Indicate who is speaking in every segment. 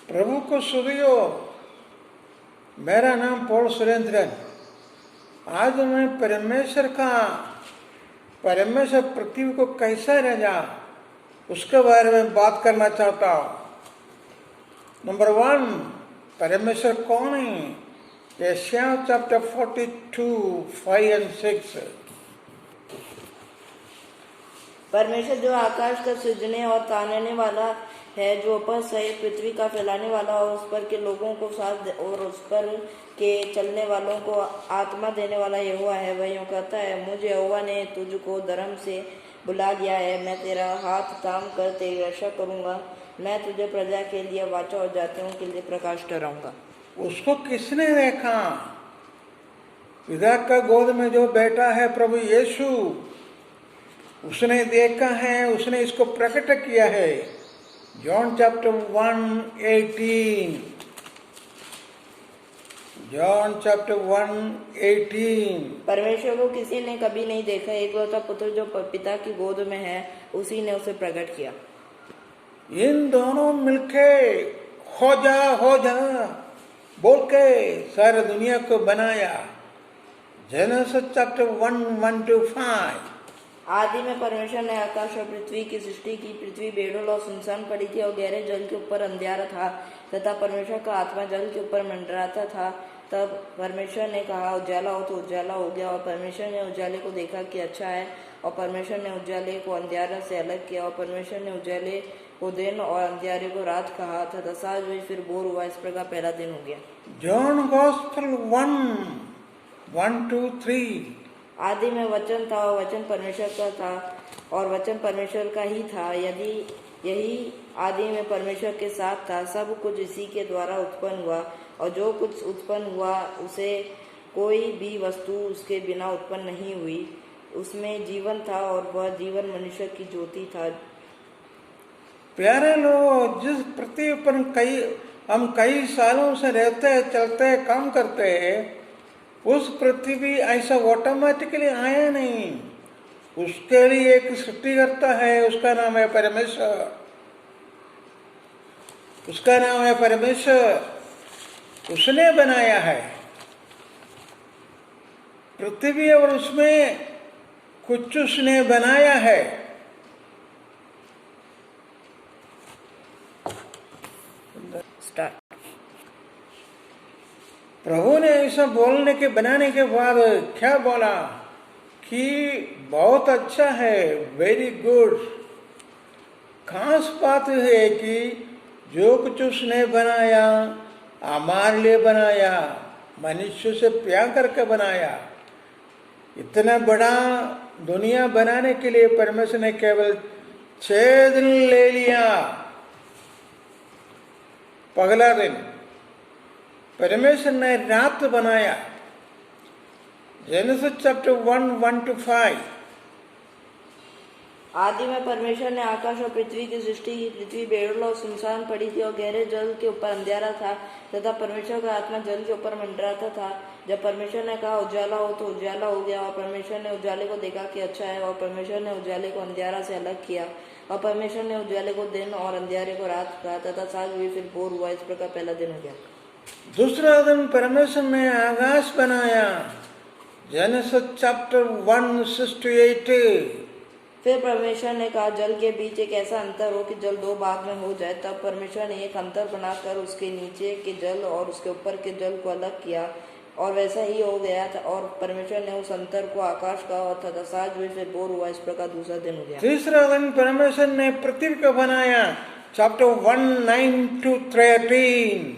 Speaker 1: प्रभु को सुनियो। मेरा नाम पॉल सुरेंद्रन। आज मैं परमेश्वर पृथ्वी को कैसा रचा उसके बारे में बात करना चाहता हूँ। नंबर 1, परमेश्वर कौन है? यशायाह चैप्टर 42:5-6।
Speaker 2: परमेश्वर जो आकाश का सृजने और तानने वाला है, जो ऊपर सहित पृथ्वी का फैलाने वाला और उस पर के लोगों को साथ और उस पर के चलने वालों को आत्मा देने वाला यहोवा है। वह यूँ कहता है, मुझे यहोवा ने तुझको धर्म से बुला लिया है। मैं तेरा हाथ थाम कर तेरी रक्षा करूंगा। मैं तुझे प्रजा के लिए वाचा और जातियों के लिए प्रकाश ठहराऊंगा।
Speaker 1: उसको किसने देखा? पिता का गोद में जो बैठा है प्रभु यीशु, उसने देखा है, उसने इसको प्रकट किया है। John chapter 1:18। John chapter 1:18।
Speaker 2: परमेश्वर को किसी ने कभी नहीं देखा, एकलौता पुत्र जो पिता की गोद में है, उसी ने उसे प्रकट किया।
Speaker 1: इन दोनों मिलके हो जा बोल के सारे दुनिया को बनाया। Genesis chapter 1:1-5।
Speaker 2: आदि में परमेश्वर ने आकाश और पृथ्वी की सृष्टि की। पृथ्वी बेडोल और सुनसान पड़ी थी और गहरे जल के ऊपर अंधियारा था, तथा परमेश्वर का आत्मा जल के ऊपर मंडराता था। तब परमेश्वर ने कहा, उजाला हो, तो उजाला हो गया। और परमेश्वर ने उजाले को देखा कि अच्छा है, और परमेश्वर ने उजाले को अंधियारा से अलग किया। और परमेश्वर ने उजाले को दिन और अंधियारे को रात कहा, तथा साँझ हुई, फिर भोर हुआ। इस प्रकार पहला दिन हो गया।
Speaker 1: John gospel 1:1-3।
Speaker 2: आदि में वचन था और वचन परमेश्वर का था और वचन परमेश्वर का ही था। यही आदि में परमेश्वर के साथ था। सब कुछ इसी के द्वारा उत्पन्न हुआ, और जो कुछ उत्पन्न हुआ उसे कोई भी वस्तु उसके बिना उत्पन्न नहीं हुई। उसमें जीवन था और वह जीवन मनुष्य की ज्योति था।
Speaker 1: प्यारे लोग, जिस पृथ्वी पर हम कई सालों से रहते, चलते, काम करते हैं, उस पृथ्वी ऐसा ऑटोमेटिकली आया नहीं। उसके लिए एक सृष्टिकर्ता है, उसका नाम है परमेश्वर। उसका नाम है परमेश्वर। उसने बनाया है पृथ्वी और उसमें कुछ उसने बनाया है। प्रभु ने ऐसा बोलने के बनाने के बाद क्या बोला कि बहुत अच्छा है, वेरी गुड। खास बात है कि जो कुछ उसने बनाया हमारे लिए बनाया, मनुष्य से प्यार करके बनाया। इतना बड़ा दुनिया बनाने के लिए परमेश्वर ने केवल 6 दिन ले लिया। पहला दिन परमेश्वर ने रात बनाया। Genesis chapter 1:1-5।
Speaker 2: आदि में परमेश्वर ने आकाश और पृथ्वी की सृष्टि की। पृथ्वी बेडोल और सुनसान पड़ी थी और गहरे जल के ऊपर अंधियारा था, तथा परमेश्वर का आत्मा जल के ऊपर मंडराता था। जब परमेश्वर ने कहा, उजाला हो, तो उजाला हो गया। और परमेश्वर ने उजाले को देखा कि अच्छा है, और परमेश्वर ने उजाले को अंधियारा से अलग किया। और परमेश्वर ने उजाले को दिन और अंधियारे को रात कहा, तथा साँझ हुई, फिर भोर हुआ। इस प्रकार पहला दिन हो गया।
Speaker 1: दूसरा दिन परमेश्वर ने आकाश बनाया। Genesis chapter 1:6-8।
Speaker 2: फिर परमेश्वर ने कहा, जल के बीच एक ऐसा अंतर हो कि जल 2 भाग में हो जाए। तब परमेश्वर ने एक अंतर बनाकर उसके नीचे के जल और उसके ऊपर के जल को अलग किया, और वैसा ही हो गया था। और परमेश्वर ने उस अंतर को आकाश कहा, तथा साँझ हुई, फिर भोर हुआ। इस प्रकार दूसरा दिन हो गया।
Speaker 1: तीसरा दिन परमेश्वर ने पृथ्वी को बनाया। चैप्टर 1:9-13।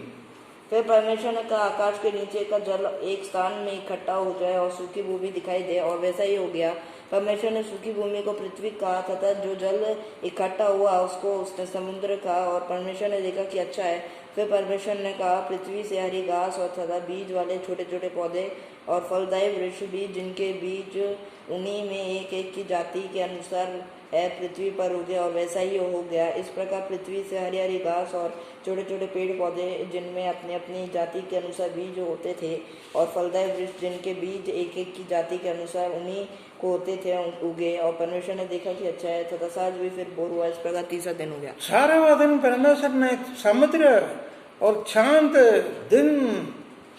Speaker 2: फिर परमेश्वर ने कहा, आकाश के नीचे का जल एक स्थान में इकट्ठा हो जाए और सूखी भूमि दिखाई दे, और वैसा ही हो गया। परमेश्वर ने सूखी भूमि को पृथ्वी कहा, तथा जो जल इकट्ठा हुआ उसको उसने समुद्र कहा। और परमेश्वर ने देखा कि अच्छा है। फिर परमेश्वर ने कहा, पृथ्वी से हरी घास और तथा बीज वाले छोटे छोटे पौधे और फलदायी वृक्ष भी, जिनके बीज उन्हीं में एक एक की जाति के अनुसार है, पृथ्वी पर उगे, और वैसा ही हो गया। इस प्रकार पृथ्वी से हरी हरी घास और छोटे छोटे पेड़ पौधे, जिनमें अपनी अपनी जाति के अनुसार बीज होते थे, और फलदायी वृक्ष, जिनके बीज एक एक की जाति के अनुसार उन्हीं को होते थे, उगे। और परमेश्वर ने देखा कि अच्छा है, तथा साँझ हुई, फिर भोर हुआ। इस प्रकार तीसरा दिन हो गया।
Speaker 1: सारा दिन परमेश्वर ने समुद्र और शांत दिन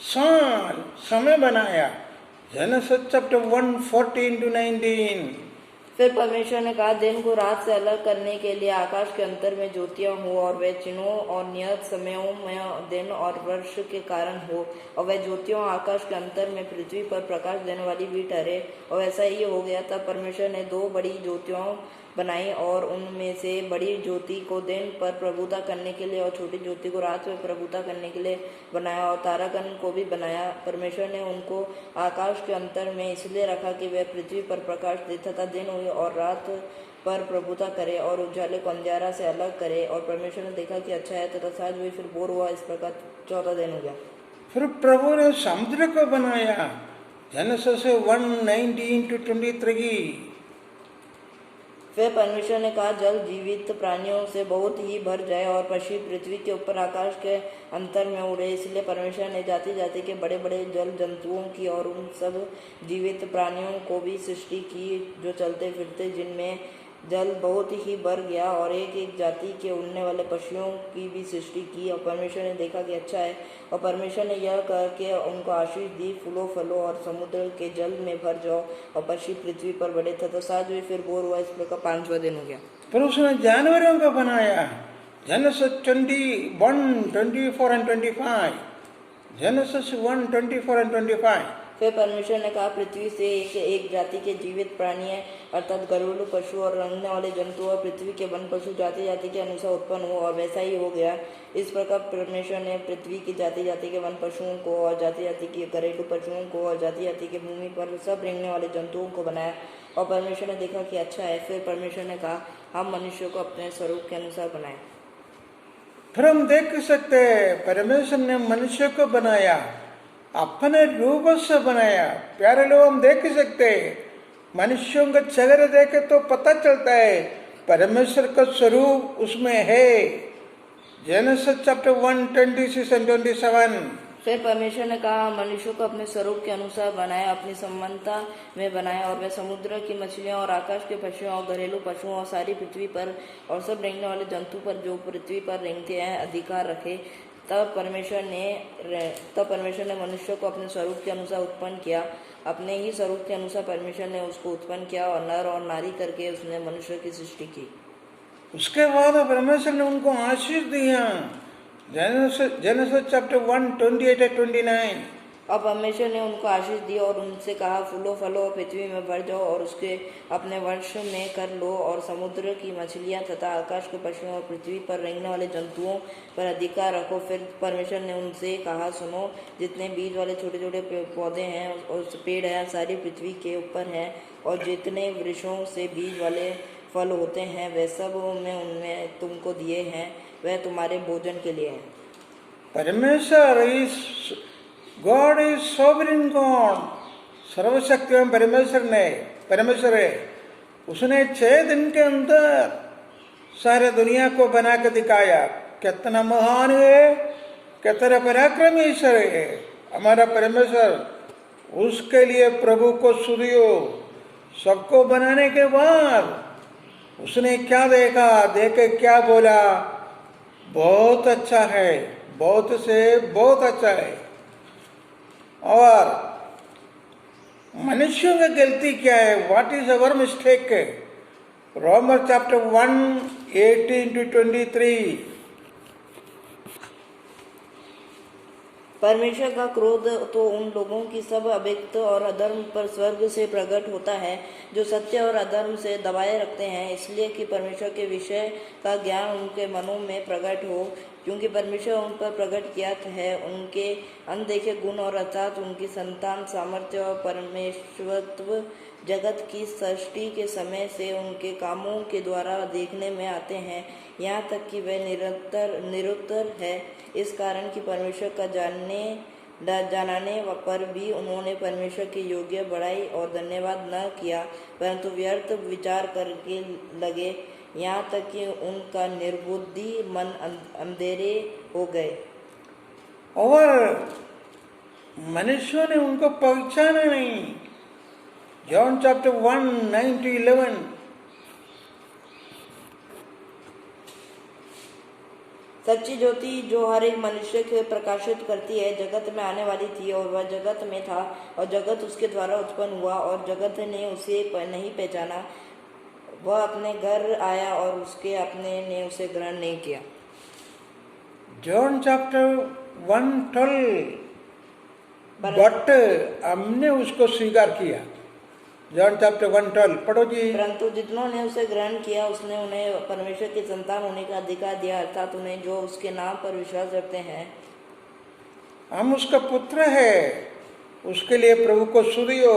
Speaker 1: साल समय बनाया। Genesis chapter 1:14-19।
Speaker 2: फिर परमेश्वर ने कहा, दिन को रात से अलग करने के लिए आकाश के अंतर में ज्योतियां हो, और वे चिन्हों और नियत समयों में दिन और वर्ष के कारण हो, और वे ज्योतियों आकाश के अंतर में पृथ्वी पर प्रकाश देने वाली भी ठहरे। और वैसा ही हो गया। तब परमेश्वर ने 2 बड़ी ज्योतियां बनाई, और उनमें से बड़ी ज्योति को दिन पर प्रभुता करने के लिए और छोटी ज्योति को रात में प्रभुता करने के लिए बनाया, और तारागण को भी बनाया। परमेश्वर ने उनको आकाश के अंतर में इसलिए रखा कि वे पृथ्वी पर प्रकाश दे तथा दिन और रात पर प्रभुता करे, और उजाले को अंधियारा से अलग करे। और परमेश्वर ने देखा कि अच्छा है, तथा साँझ हुई, फिर भोर हुआ। इस प्रकार 14 दिन हो गया।
Speaker 1: फिर प्रभु ने समुद्र को बनाया। जेनेसिस 1:19-23।
Speaker 2: फिर परमेश्वर ने कहा, जल जीवित प्राणियों से बहुत ही भर जाए, और पक्षी पृथ्वी के ऊपर आकाश के अंतर में उड़े। इसलिए परमेश्वर ने जाति जाति के बड़े बड़े जल जंतुओं की और उन सब जीवित प्राणियों को भी सृष्टि की जो चलते फिरते, जिनमें जल बहुत ही भर गया, और एक एक जाति के उड़ने वाले पक्षियों की भी सृष्टि की। और परमेश्वर ने देखा कि अच्छा है। और परमेश्वर ने यह करके उनको आशीष दी, फूलो फलो और समुद्र के जल में भर जाओ, और पक्षी पृथ्वी पर बढ़े। तथा साँझ हुई, फिर भोर हुआ। इस प्रकार 5वां दिन हो गया।
Speaker 1: फिर उसने जानवरों को बनाया। जेनेसिस 21:24-25। जेनेसिस 1:24-25।
Speaker 2: फिर परमेश्वर ने कहा, पृथ्वी से एक एक जाति के जीवित प्राणी है, अर्थात घरेलू पशु और रंगने वाले जंतु, और पृथ्वी के वन पशु जाति जाति के अनुसार उत्पन्न हो। और वैसा ही हो गया। इस प्रकार परमेश्वर ने पृथ्वी की जाति जाति के वन पशुओं को, और जाति जाति के घरेलू पशुओं को, और जाति जाति के भूमि पर सब रेंगने वाले जंतुओं को बनाया। और परमेश्वर ने देखा कि अच्छा है। फिर परमेश्वर ने कहा, हम मनुष्य को अपने स्वरूप के अनुसार बनाए।
Speaker 1: फिर हम देख सकते हैं परमेश्वर ने मनुष्य को बनाया, अपने रूप से बनाया। प्यारे लोग, हम देख सकते हैं मनुष्यों का चेहरा देखे तो पता चलता है परमेश्वर का स्वरूप उसमें है। Genesis chapter 1:26-27।
Speaker 2: फिर परमेश्वर ने कहा, मनुष्य को अपने स्वरूप के अनुसार बनाया, अपनी समानता में बनाया, और वे समुद्र की मछलियां और आकाश के पशुओं और घरेलू पशुओं और सारी पृथ्वी पर और सब रेंगने वाले जंतु पर जो पृथ्वी पर रेंगते हैं अधिकार रखे। तब परमेश्वर ने मनुष्य को अपने स्वरूप के अनुसार उत्पन्न किया। अपने ही स्वरूप के अनुसार परमेश्वर ने उसको उत्पन्न किया, और नर और नारी करके उसने मनुष्य की सृष्टि की।
Speaker 1: उसके बाद परमेश्वर ने उनको आशीष दिया। Genesis chapter 1:28-29।
Speaker 2: अब परमेश्वर ने उनको आशीष दी और उनसे कहा, फूलो फलो और पृथ्वी में बढ़ जाओ, और उसके अपने वंश में कर लो, और समुद्र की मछलियां तथा आकाश के पशुओं और पृथ्वी पर रेंगने वाले जंतुओं पर अधिकार रखो। फिर परमेश्वर ने उनसे कहा, सुनो, जितने बीज वाले छोटे छोटे पौधे हैं और पेड़ हैं सारी पृथ्वी के ऊपर हैं, और जितने वृक्षों से बीज वाले फल होते हैं वे सब उनमें तुमको दिए हैं, वह तुम्हारे भोजन के लिए है।
Speaker 1: परमेश्वर गॉड इज सोवरेन गॉड। सर्वशक्तिमान परमेश्वर है। उसने 6 दिन के अंदर सारे दुनिया को बना के दिखाया। कितना महान है, कितना पराक्रमी ईश्वर है हमारा परमेश्वर। उसके लिए प्रभु को सुनियो। सबको बनाने के बाद उसने क्या देखा, देखे क्या बोला, बहुत अच्छा है, बहुत से बहुत अच्छा है। और मनुष्यों की गलती क्या है, व्हाट इज अवर मिस्टेक? रोमर चैप्टर 1:18-23।
Speaker 2: परमेश्वर का क्रोध तो उन लोगों की सब अभक्त और अधर्म पर स्वर्ग से प्रकट होता है जो सत्य और अधर्म से दबाए रखते हैं, इसलिए कि परमेश्वर के विषय का ज्ञान उनके मनों में प्रकट हो, क्योंकि परमेश्वर उन पर प्रकट किया है उनके अनदेखे गुण, और अर्थात उनकी संतान सामर्थ्य और परमेश्वरत्व जगत की सृष्टि के समय से उनके कामों के द्वारा देखने में आते हैं, यहाँ तक कि वे निरुत्तर है। इस कारण कि परमेश्वर का जानाने पर भी उन्होंने परमेश्वर के योग्य बड़ाई और धन्यवाद न किया, परंतु व्यर्थ विचार करके लगे, यहाँ तक कि उनका निर्बुद्धि मन अंधेरे हो गए
Speaker 1: और मनुष्यों ने उनको पहचाना नहीं। John chapter 1:9-11।
Speaker 2: सच्ची ज्योति जो हर एक मनुष्य को प्रकाशित करती है जगत में आने वाली थी और वह जगत में था और जगत उसके द्वारा उत्पन्न हुआ और जगत ने उसे नहीं पहचाना। वह अपने घर आया और उसके अपने ने उसे ग्रहण नहीं किया।
Speaker 1: जॉन चैप्टर 1:12, बट हमने उसको स्वीकार किया। जॉन चैप्टर 1:12 पढ़ो जी।
Speaker 2: परंतु जितनों ने उसे ग्रहण किया उसने उन्हें परमेश्वर की संतान होने का अधिकार दिया, अर्थात उन्हें जो उसके नाम पर विश्वास रखते हैं।
Speaker 1: हम उसका पुत्र है, उसके लिए प्रभु को स्तुतियो।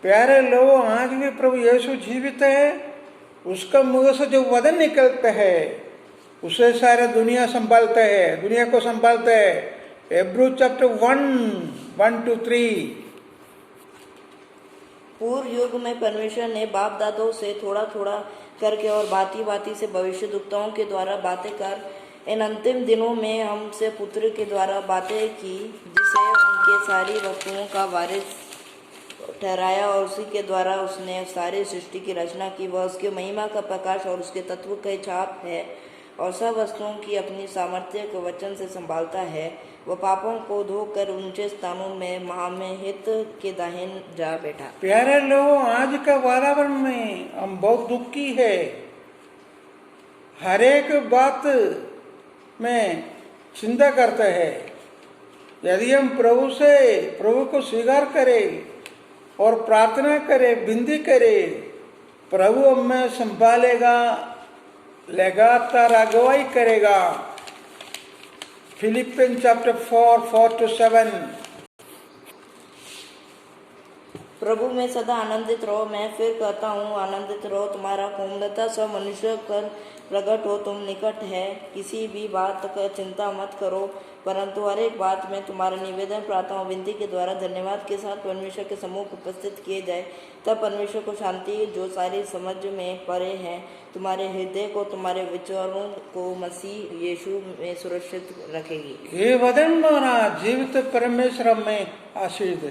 Speaker 1: प्यारे लोगों, आज भी प्रभु यीशु जीवित है। उसका मुंह से जो वचन निकलते है उसे सारे दुनिया संभालते है, दुनिया को संभालते है। Hebrew chapter 1:1-3।
Speaker 2: पूर्व युग में परमेश्वर ने बाप दादों से थोड़ा थोड़ा करके और भांति भांति से भविष्यद्वक्ताओं के द्वारा बातें कर इन अंतिम दिनों में हमसे पुत्र के द्वारा बातें की, जिसे उनके सारी वस्तुओं का वारिस ठहराया और उसी के द्वारा उसने सारी सृष्टि की रचना की। वह उसके महिमा का प्रकाश और उसके तत्व का छाप है और सब वस्तुओं की अपनी सामर्थ्य को वचन से संभालता है। वह पापों को धोकर ऊंचे स्थानों में महामहित के दाहिने जा बैठा।
Speaker 1: प्यारे लोगों, आज का वातावरण में हम बहुत दुखी है। हर एक बात में चिंता करते हैं। यदि हम प्रभु को स्वीकार करें और प्रार्थना करें, विनती करें, प्रभु हमें संभालेगा, लगातार अगुवाई करेगा। Philippian chapter 4:4-7।
Speaker 2: प्रभु में सदा आनंदित रहो। मैं फिर कहता हूँ, आनंदित रहो। तुम्हारा कोमलता सब मनुष्य कर प्रकट हो। तुम निकट है, किसी भी बात का चिंता मत करो, परंतु हर एक बात में तुम्हारा निवेदन, प्रार्थना और विनती के द्वारा धन्यवाद के साथ परमेश्वर के सम्मुख उपस्थित किए जाए। तब परमेश्वर को शांति जो सारी समझ में परे है, तुम्हारे हृदय को, तुम्हारे विचारों को मसीह यीशु में सुरक्षित रखेगी।
Speaker 1: हे वदन द्वारा जीवित परमेश्वर में आशीष दे।